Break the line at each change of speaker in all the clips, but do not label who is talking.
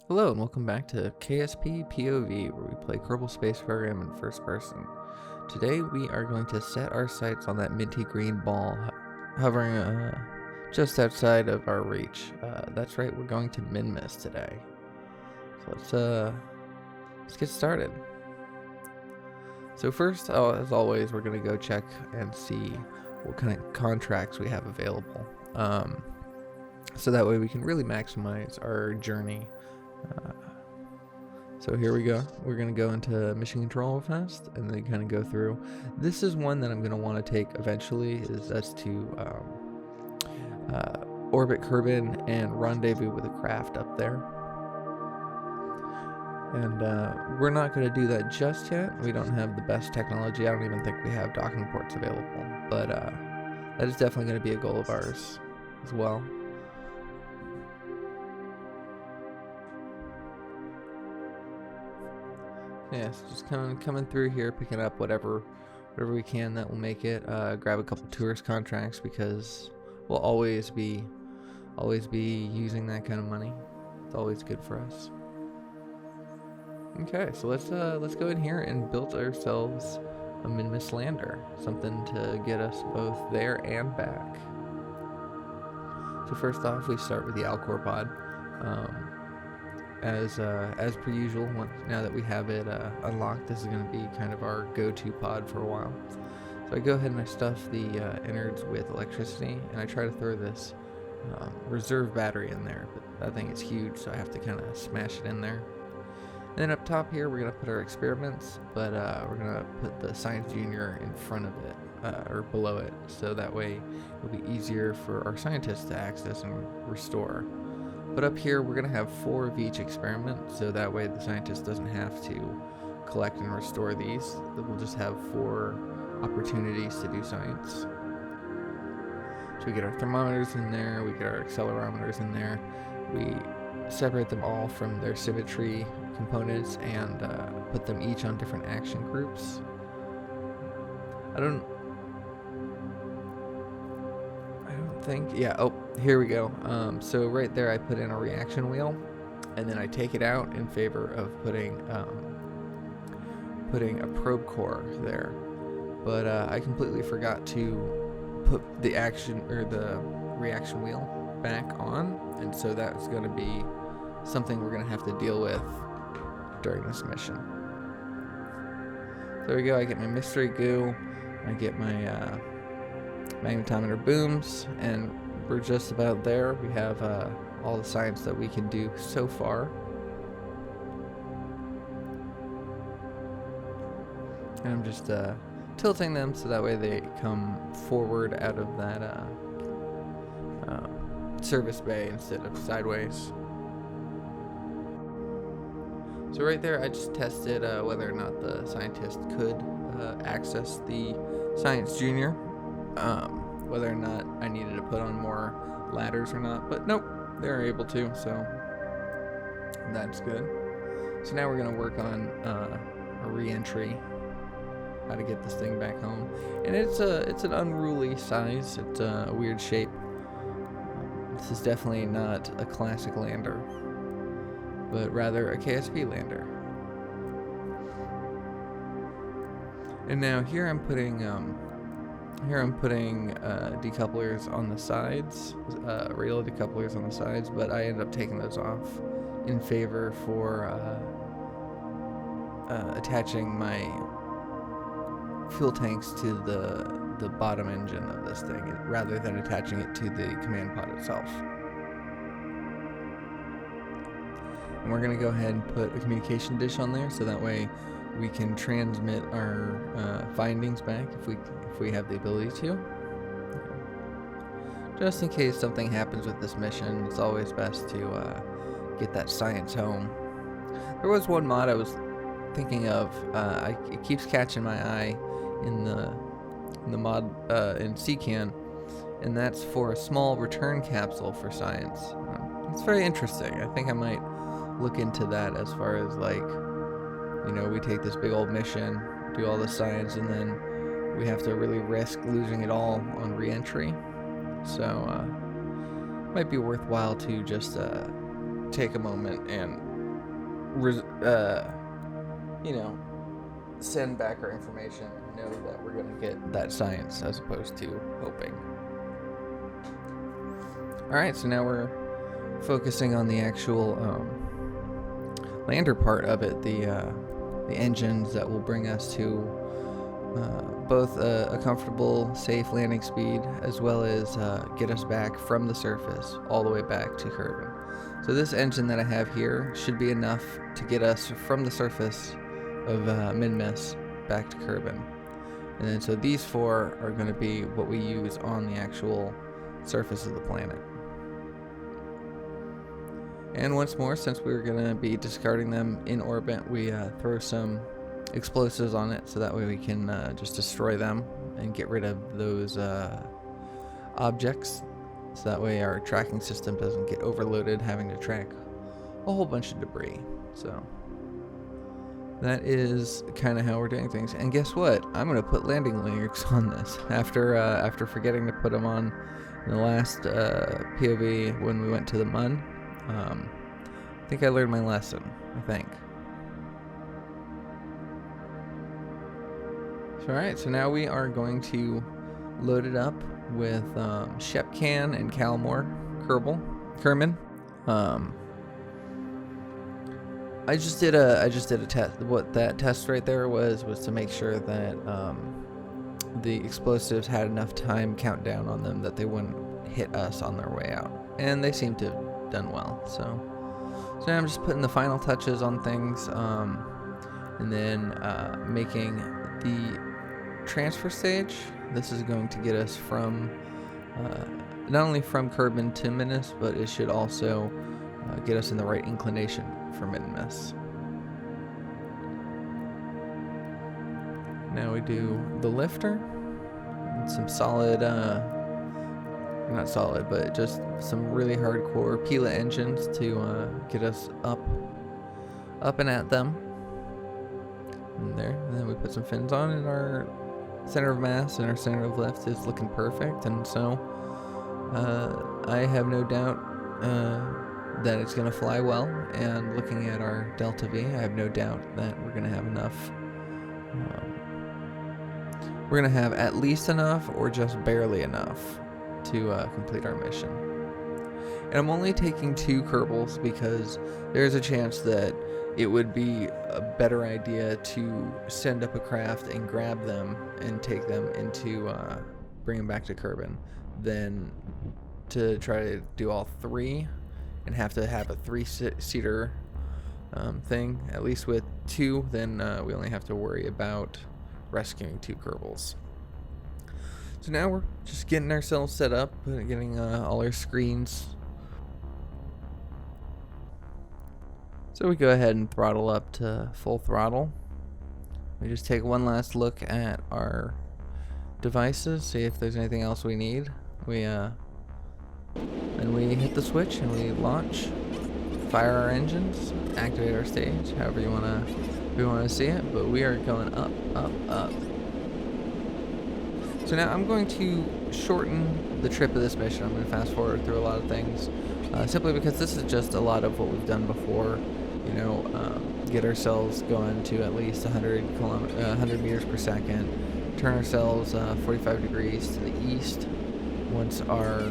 Hello and welcome back to KSP POV, where we play Kerbal Space Program in first person. Today we are going to set our sights on that minty green ball hovering just outside of our reach. That's right, we're going to min-miss today. So let's get started. So first, as always, we're going to go check and see what kind of contracts we have available. So that way we can really maximize our journey. So here we go. We're going to go into mission control fast and then kind of go through. This is one that I'm going to want to take eventually, that's to orbit Kerbin and rendezvous with a craft up there. And we're not going to do that just yet. We don't have the best technology. I don't even think we have docking ports available. But that is definitely going to be a goal of ours as well. Yeah, so just coming through here, picking up whatever we can that will make it. Grab a couple tourist contracts because we'll always be using that kind of money. It's always good for us. Okay, so let's go in here and build ourselves a min-miss lander, something to get us both there and back. So first off, we start with the Alcor pod. As per usual, now that we have it unlocked, this is going to be kind of our go-to pod for a while. So I go ahead and I stuff the innards with electricity, and I try to throw this reserve battery in there, but that thing is huge, so I have to kind of smash it in there. And then up top here, we're going to put our experiments, but we're going to put the Science Junior in front of it, or below it, so that way it'll be easier for our scientists to access and restore. But up here, we're going to have 4 of each experiment, so that way the scientist doesn't have to collect and restore these. We'll just have 4 opportunities to do science. So we get our thermometers in there, we get our accelerometers in there, we separate them all from their symmetry components and put them each on different action groups. I don't think, yeah, oh, here we go. So right there I put in a reaction wheel, and then I take it out in favor of putting a probe core there. But I completely forgot to put the reaction wheel back on, and so that's going to be something we're going to have to deal with during this mission. There we go. I get my mystery goo, I get my magnetometer booms, and we're just about there. We have all the science that we can do so far. And I'm just tilting them so that way they come forward out of that service bay instead of sideways. So right there I just tested whether or not the scientist could access the Science Junior. Whether or not I needed to put on more ladders or not, but nope, they're able to, so that's good. So now we're going to work on a re-entry, how to get this thing back home, and it's an unruly size, it's a weird shape. This is definitely not a classic lander, but rather a KSP lander. And now here I'm putting decouplers on the sides, radial decouplers on the sides, but I end up taking those off in favor for attaching my fuel tanks to the bottom engine of this thing, rather than attaching it to the command pod itself. And we're going to go ahead and put a communication dish on there, so that way we can transmit our findings back if we have the ability to. Just in case something happens with this mission, it's always best to get that science home. There was one mod I was thinking of. It keeps catching my eye in the mod in CCAN, and that's for a small return capsule for science. It's very interesting. I think I might look into that, as far as we take this big old mission, do all the science, and then we have to really risk losing it all on re-entry. So might be worthwhile to just take a moment and send back our information and know that we're going to get that science as opposed to hoping. Alright, so now we're focusing on the actual lander part of it, the engines that will bring us to both a comfortable, safe landing speed, as well as get us back from the surface all the way back to Kerbin. So this engine that I have here should be enough to get us from the surface of Minmus back to Kerbin. And then so these 4 are going to be what we use on the actual surface of the planet. And once more, since we're going to be discarding them in orbit, we throw some explosives on it so that way we can just destroy them and get rid of those objects, so that way our tracking system doesn't get overloaded having to track a whole bunch of debris. So that is kind of how we're doing things. And guess what? I'm going to put landing lyrics on this after forgetting to put them on in the last POV when we went to the Mun. I think I learned my lesson, I think. So, alright, so now we are going to load it up with Shepcan and Kerman. I just did a test. What that test right there was to make sure that the explosives had enough time countdown on them that they wouldn't hit us on their way out, and they seem to have done well. So now I'm just putting the final touches on things, and then making the transfer stage. This is going to get us from not only from Kerbin to Minmus, but it should also get us in the right inclination for Minmus. Now we do the lifter. Some solid, not solid, but just some really hardcore Pila engines to get us up and at them. And there, and then we put some fins on, and our center of mass and our center of lift is looking perfect. And so I have no doubt that it's going to fly well, and looking at our Delta V, I have no doubt that we're going to have enough. We're going to have at least enough, or just barely enough, to complete our mission. And I'm only taking 2 Kerbals because there's a chance that it would be a better idea to send up a craft and grab them and take them into, bring them back to Kerbin, than to try to do all 3 and have to have a 3-seater thing. At least with 2, then we only have to worry about rescuing 2 Kerbals. So now we're just getting ourselves set up, getting all our screens. So we go ahead and throttle up to full throttle. We just take one last look at our devices, see if there's anything else we need. Then we hit the switch and we launch, fire our engines, activate our stage, however you want to see it. But we are going up, up, up. So now I'm going to shorten the trip of this mission. I'm going to fast forward through a lot of things, simply because this is just a lot of what we've done before. Get ourselves going to at least 100 meters per second, turn ourselves 45 degrees to the east. Once our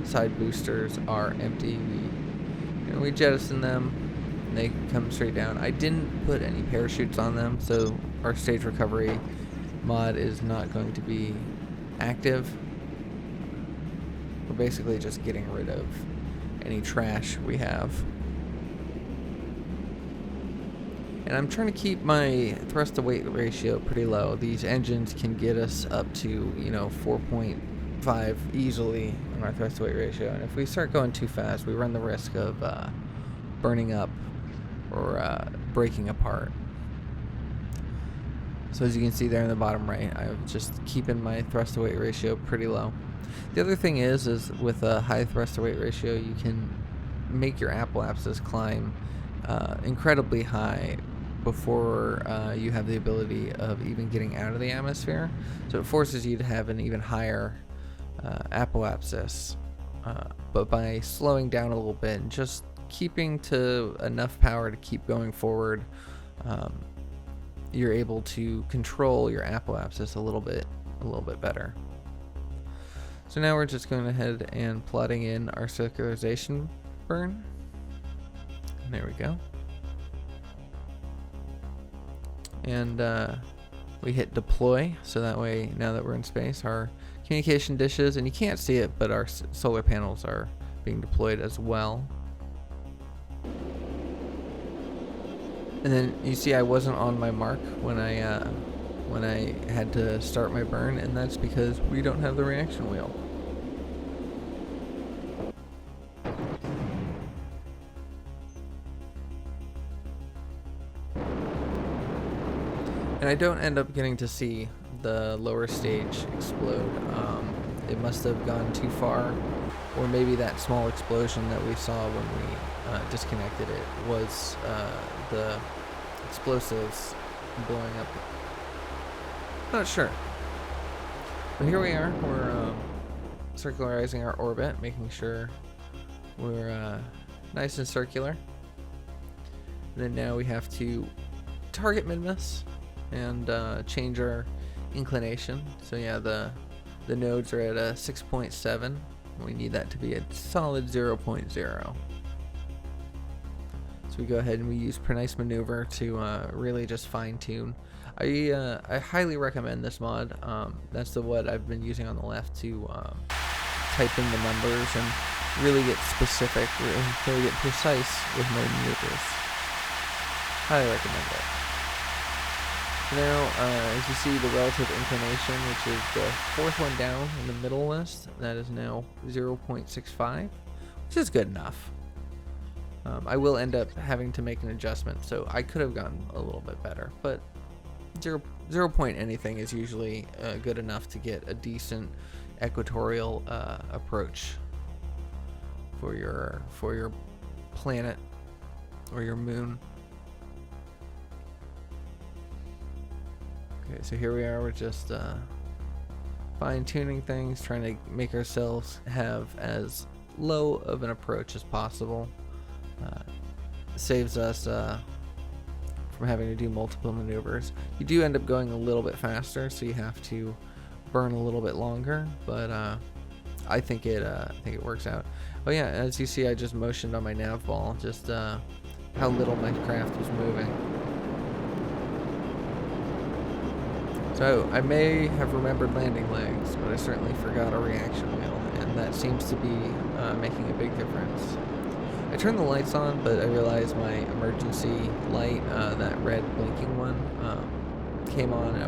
side boosters are empty, we jettison them, and they come straight down. I didn't put any parachutes on them, so our stage recovery mod is not going to be active. We're basically just getting rid of any trash we have. And I'm trying to keep my thrust to weight ratio pretty low. These engines can get us up to 4.5 easily on our thrust to weight ratio, and if we start going too fast, we run the risk of burning up or breaking apart. So as you can see there in the bottom right, I'm just keeping my thrust to weight ratio pretty low. The other thing is with a high thrust to weight ratio, you can make your apoapsis climb incredibly high before you have the ability of even getting out of the atmosphere. So it forces you to have an even higher apoapsis. But by slowing down a little bit and just keeping to enough power to keep going forward, you're able to control your apoapsis a little bit better. So now we're just going ahead and plotting in our circularization burn. And there we go. And we hit deploy, so that way, now that we're in space, our communication dishes, and you can't see it, but our solar panels are being deployed as well. And then you see I wasn't on my mark when I had to start my burn, and that's because we don't have the reaction wheel. And I don't end up getting to see the lower stage explode. It must have gone too far, or maybe that small explosion that we saw when we disconnected it was the explosives blowing up. Not sure. But here we are. We're circularizing our orbit, making sure we're nice and circular. And then now we have to target mid-miss and change our inclination. So yeah, the nodes are at a 6.7. We need that to be a solid 0.0. So we go ahead and we use precise maneuver to really just fine tune. I highly recommend this mod. That's the what I've been using on the left to type in the numbers and really get specific, really get precise with my maneuvers. Highly recommend it. Now, as you see, the relative inclination, which is the fourth one down in the middle list, that is now 0.65, which is good enough. I will end up having to make an adjustment, so I could have gotten a little bit better, but 0 point anything is usually good enough to get a decent equatorial approach for your planet or your moon. Okay, so here we are, we're just fine-tuning things, trying to make ourselves have as low of an approach as possible. Saves us from having to do multiple maneuvers. You do end up going a little bit faster, so you have to burn a little bit longer, but I think it works out. Oh yeah, as you see, I just motioned on my nav ball, just how little my craft was moving. So I may have remembered landing legs, but I certainly forgot a reaction wheel, and that seems to be making a big difference. I turned the lights on, but I realized my emergency light, that red blinking one, came on, and I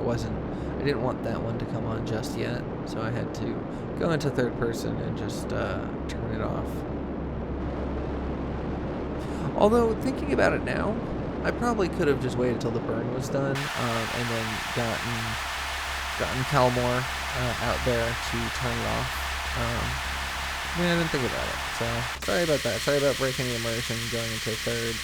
didn't want that one to come on just yet, so I had to go into third person and just turn it off. Although, thinking about it now, I probably could have just waited till the burn was done, and then gotten Calmore out there to turn it off. I didn't think about it, so sorry about that. Sorry about breaking the immersion, going into third.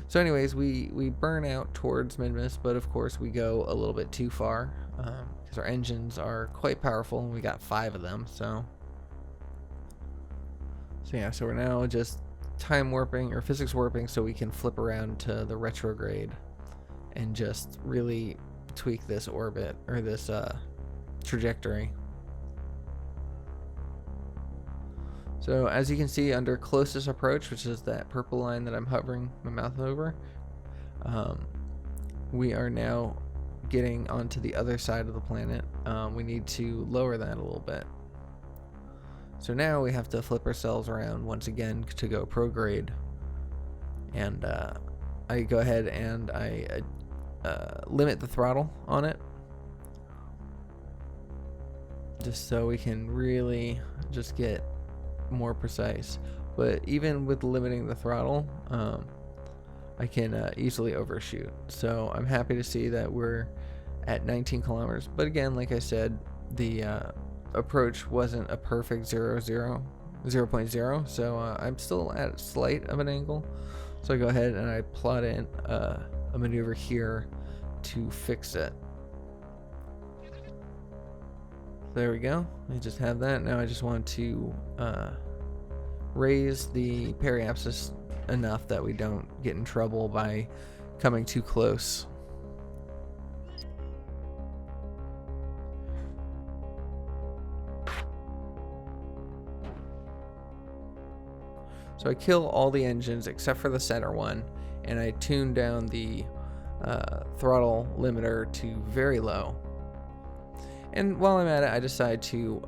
So anyways, we burn out towards mid-miss, but of course we go a little bit too far, because our engines are quite powerful, and we got 5 of them, so yeah, so we're now just time warping, or physics warping, so we can flip around to the retrograde and just really tweak this orbit, or this trajectory. So as you can see, under closest approach, which is that purple line that I'm hovering my mouth over, we are now getting onto the other side of the planet. We need to lower that a little bit. So now we have to flip ourselves around once again to go prograde. And I go ahead and I limit the throttle on it, just so we can really just get more precise. But even with limiting the throttle, I can easily overshoot. So I'm happy to see that we're at 19 kilometers. But again, like I said, the approach wasn't a perfect 0.0, so I'm still at slight of an angle. So I go ahead and I plot in a maneuver here to fix it. There we go. I just have that. Now I just want to raise the periapsis enough that we don't get in trouble by coming too close. So I kill all the engines except for the center one, and I tune down the throttle limiter to very low. And while I'm at it, I decide to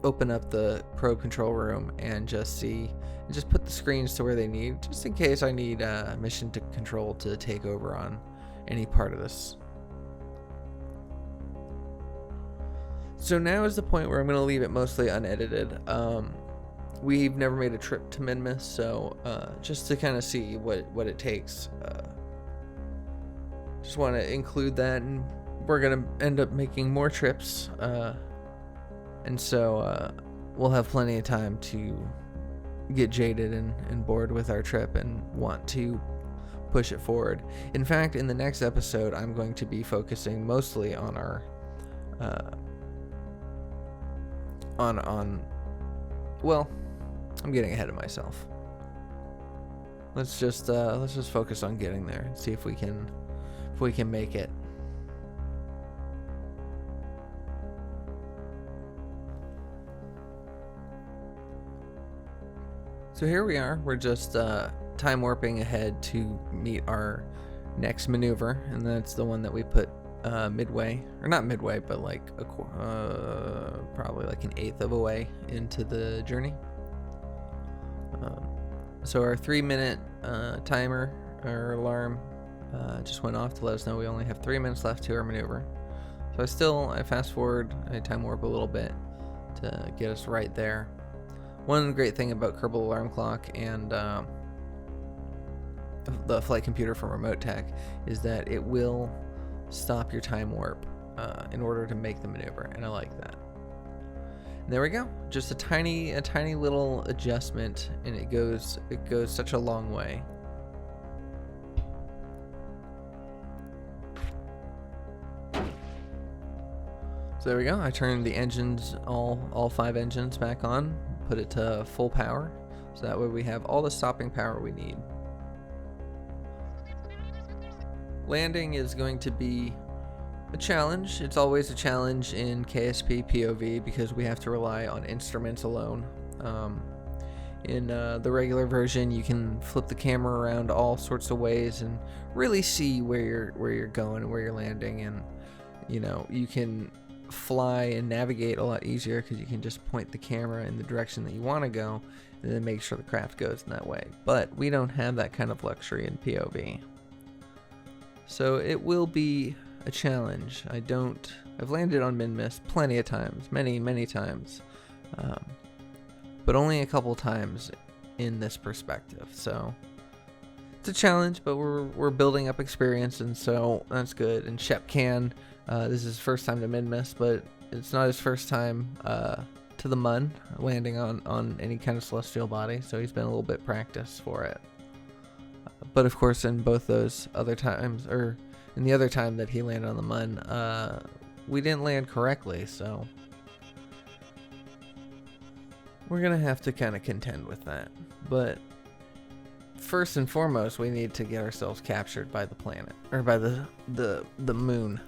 open up the probe control room and just put the screens to where they need, just in case I need mission to control to take over on any part of this. So now is the point where I'm going to leave it mostly unedited. We've never made a trip to Minmus, so just to kind of see what it takes. Just want to include that, and we're going to end up making more trips. And so we'll have plenty of time to get jaded and bored with our trip and want to push it forward. In fact, in the next episode, I'm going to be focusing mostly on our well, I'm getting ahead of myself. Let's just focus on getting there and see if we can make it. So here we are. We're just time warping ahead to meet our next maneuver, and that's the one that we put midway, or not midway, but like probably like an eighth of a way into the journey. So our 3-minute timer or alarm just went off to let us know we only have 3 minutes left to our maneuver. So I fast forward, I time warp a little bit to get us right there. One great thing about Kerbal Alarm Clock and the flight computer from Remote Tech is that it will stop your time warp in order to make the maneuver, and I like that. And there we go, just a tiny little adjustment, and it goes such a long way. So there we go. I turned the engines, all 5 engines back on, put it to full power, so that way we have all the stopping power we need. Landing is going to be a challenge. It's always a challenge in KSP POV because we have to rely on instruments alone. In the regular version, you can flip the camera around all sorts of ways and really see where you're going and where you're landing, and you can fly and navigate a lot easier because you can just point the camera in the direction that you want to go and then make sure the craft goes in that way. But we don't have that kind of luxury in POV. So it will be a challenge. I've landed on Minmus plenty of times, many times, but only a couple times in this perspective. So it's a challenge, but we're building up experience, and so that's good. And Shep this is his first time to Minmus, but it's not his first time to the Mun, landing on any kind of celestial body, so he's been a little bit practiced for it. But of course, in both those other times, or in the other time that he landed on the Mun, we didn't land correctly, so we're gonna have to kind of contend with that. But first and foremost, we need to get ourselves captured by the planet, or by the moon.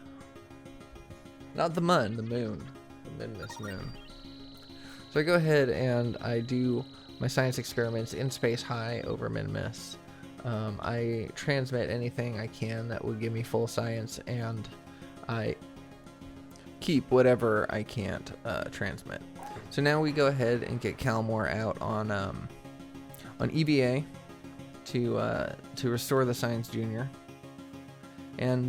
Not the Mun, the moon. The Minmus moon. So I go ahead and I do my science experiments in space high over Minmus. I transmit anything I can that would give me full science, and I keep whatever I can't transmit. So now we go ahead and get Calmore out on EVA to restore the Science Junior, and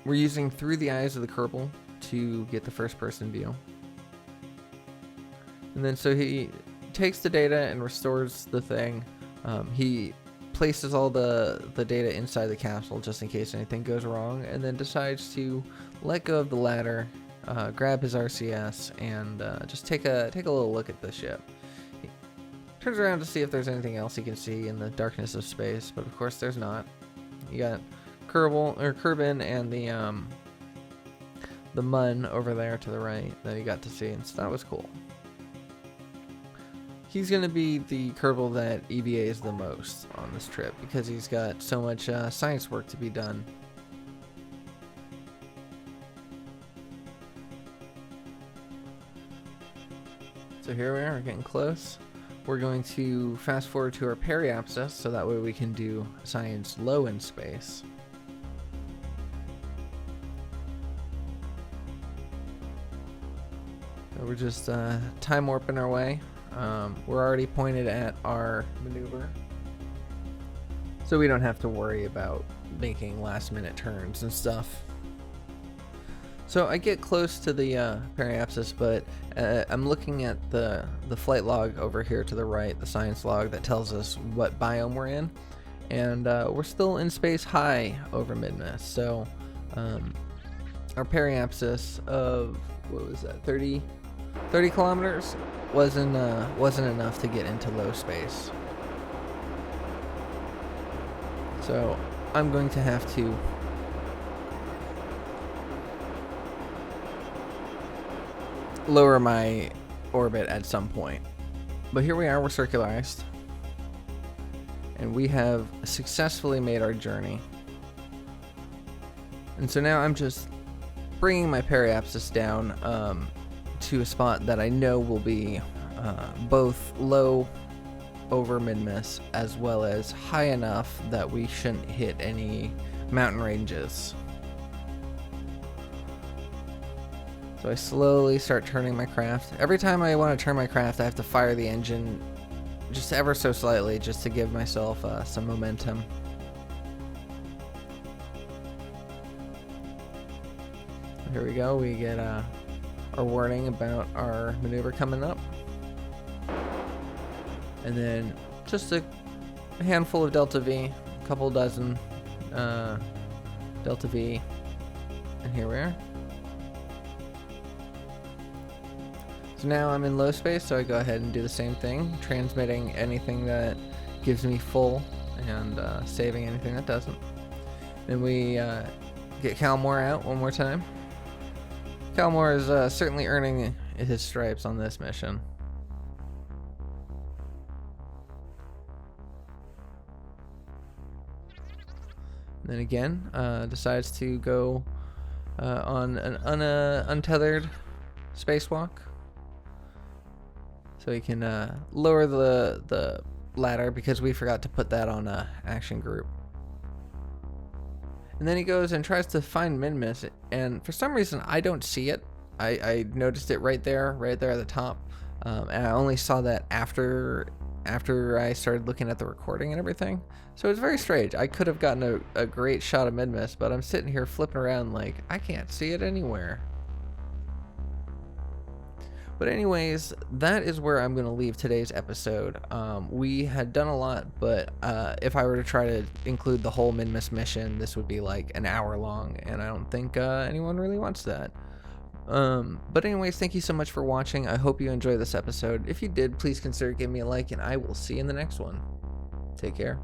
we're using Through the Eyes of the Kerbal to get the first person view. And then so he takes the data and restores the thing. He places all the data inside the capsule just in case anything goes wrong, and then decides to let go of the ladder, grab his RCS, and just take a little look at the ship. He turns around to see if there's anything else he can see in the darkness of space, but of course there's not. You got Kerbin and the Mun over there to the right that he got to see, and so that was cool. He's going to be the Kerbal that EVAs the most on this trip because he's got so much science work to be done. So here we are, we're getting close. We're going to fast forward to our periapsis so that way we can do science low in space. So we're just time warping our way. We're already pointed at our maneuver, so we don't have to worry about making last minute turns and stuff. So I get close to the periapsis, but I'm looking at the flight log over here to the right, the science log that tells us what biome we're in, and we're still in space high over Midmas. So our periapsis of, what was that, 30 kilometers wasn't enough to get into low space. So I'm going to have to lower my orbit at some point. But here we are, we're circularized, and we have successfully made our journey. And so now I'm just bringing my periapsis down to a spot that I know will be both low over Midmas as well as high enough that we shouldn't hit any mountain ranges. So I slowly start turning my craft. Every time I want to turn my craft, I have to fire the engine just ever so slightly just to give myself some momentum. Here we go, we get our warning about our maneuver coming up. And then just a handful of Delta V, a couple dozen Delta V, and here we are. So now I'm in low space, so I go ahead and do the same thing, transmitting anything that gives me full and saving anything that doesn't. Then we get Calmore out one more time. Calmore is certainly earning his stripes on this mission. And then again, decides to go on an untethered spacewalk. So he can lower the ladder because we forgot to put that on action group. And then he goes and tries to find Midmas, and for some reason I don't see it. I noticed it right there at the top, and I only saw that after I started looking at the recording and everything. So it's very strange. I could have gotten a great shot of Midmas, but I'm sitting here flipping around like I can't see it anywhere. But anyways, that is where I'm going to leave today's episode. We had done a lot, but if I were to try to include the whole Midmas mission, this would be like an hour long, and I don't think anyone really wants that. But anyways, thank you so much for watching. I hope you enjoyed this episode. If you did, please consider giving me a like, and I will see you in the next one. Take care.